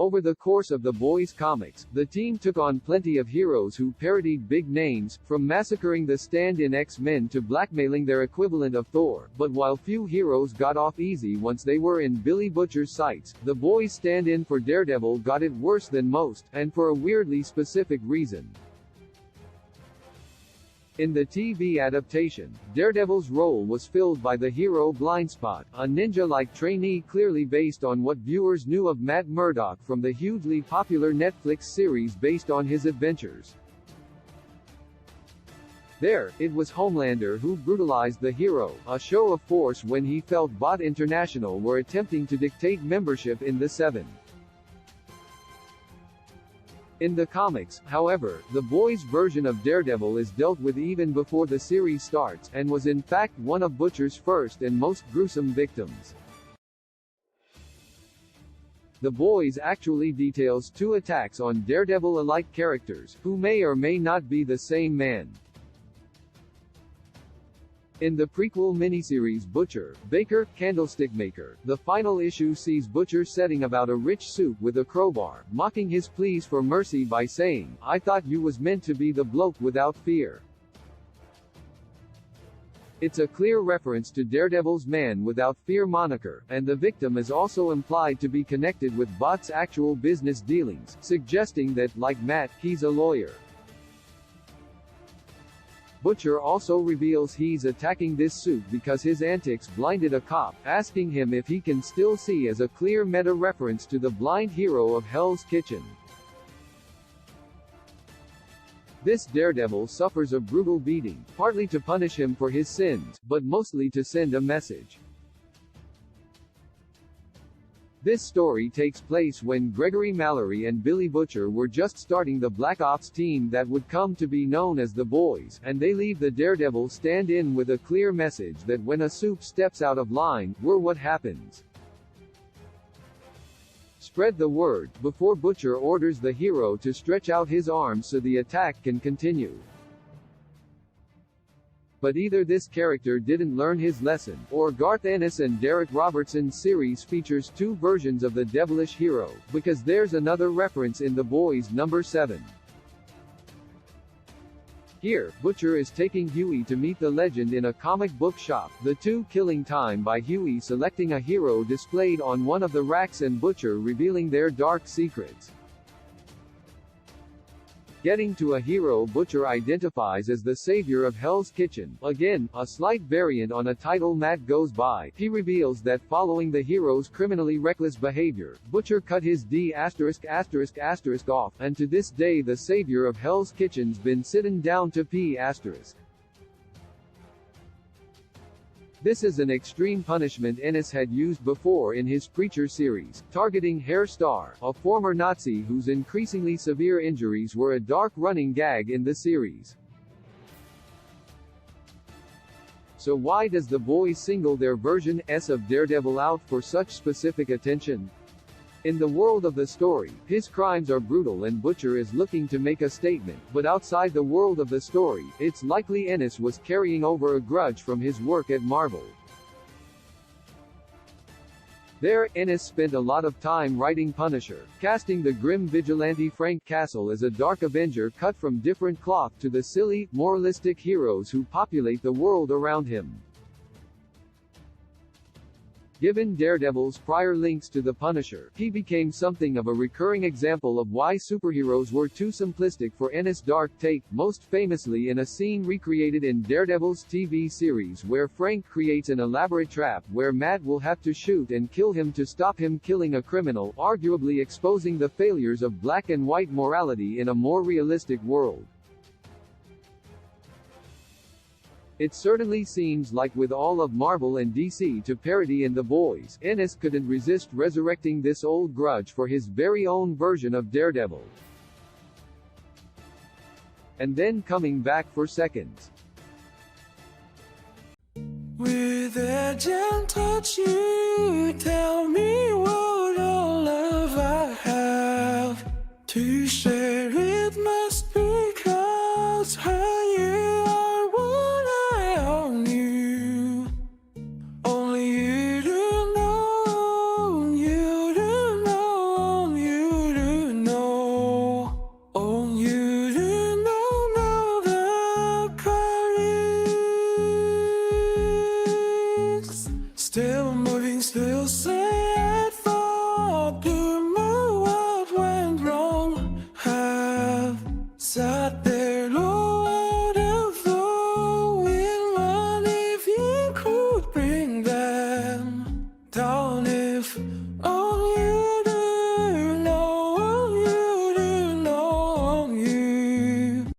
Over the course of the Boys comics, the team took on plenty of heroes who parodied big names, from massacring the stand-in X-Men to blackmailing their equivalent of Thor, but while few heroes got off easy once they were in Billy Butcher's sights, the Boys stand-in for Daredevil got it worse than most, and for a weirdly specific reason. In the TV adaptation, Daredevil's role was filled by the hero Blindspot, a ninja-like trainee clearly based on what viewers knew of Matt Murdock from the hugely popular Netflix series based on his adventures. There, it was Homelander who brutalized the hero, a show of force when he felt Bot International were attempting to dictate membership in the Seven. In the comics, however, the Boys' version of Daredevil is dealt with even before the series starts, and was in fact one of Butcher's first and most gruesome victims. The Boys actually details 2 attacks on Daredevil-alike characters, who may or may not be the same man. In the prequel miniseries Butcher, Baker, Candlestick Maker, the final issue sees Butcher setting about a rich suit with a crowbar, mocking his pleas for mercy by saying, "I thought you was meant to be the bloke without fear." It's a clear reference to Daredevil's Man Without Fear moniker, and the victim is also implied to be connected with Bot's actual business dealings, suggesting that, like Matt, he's a lawyer. Butcher also reveals he's attacking this suit because his antics blinded a cop, asking him if he can still see, as a clear meta-reference to the blind hero of Hell's Kitchen. This Daredevil suffers a brutal beating, partly to punish him for his sins, but mostly to send a message. This story takes place when Gregory Mallory and Billy Butcher were just starting the Black Ops team that would come to be known as the Boys, and they leave the Daredevil stand-in with a clear message that when a soup steps out of line, we're what happens. Spread the word, before Butcher orders the hero to stretch out his arms so the attack can continue. But either this character didn't learn his lesson, or Garth Ennis and Derek Robertson's series features 2 versions of the devilish hero, because there's another reference in The Boys number 7. Here, Butcher is taking Huey to meet the legend in a comic book shop, the 2 killing time by Huey selecting a hero displayed on one of the racks and Butcher revealing their dark secrets. Getting to a hero Butcher identifies as the savior of Hell's Kitchen, again, a slight variant on a title Matt goes by. He reveals that following the hero's criminally reckless behavior, Butcher cut his D*** off, and to this day the savior of Hell's Kitchen's been sittin' down to pee**. This is an extreme punishment Ennis had used before in his Preacher series, targeting Herr Starr, a former Nazi whose increasingly severe injuries were a dark running gag in the series. So why does the Boys single their version of Daredevil out for such specific attention? In the world of the story, his crimes are brutal and Butcher is looking to make a statement, but outside the world of the story, it's likely Ennis was carrying over a grudge from his work at Marvel. There, Ennis spent a lot of time writing Punisher, casting the grim vigilante Frank Castle as a dark Avenger cut from different cloth to the silly, moralistic heroes who populate the world around him. Given Daredevil's prior links to the Punisher, he became something of a recurring example of why superheroes were too simplistic for Ennis' dark take, most famously in a scene recreated in Daredevil's TV series where Frank creates an elaborate trap where Matt will have to shoot and kill him to stop him killing a criminal, arguably exposing the failures of black and white morality in a more realistic world. It certainly seems like with all of Marvel and DC to parody in The Boys, Ennis couldn't resist resurrecting this old grudge for his very own version of Daredevil. And then coming back for seconds. With a gentle touch you tell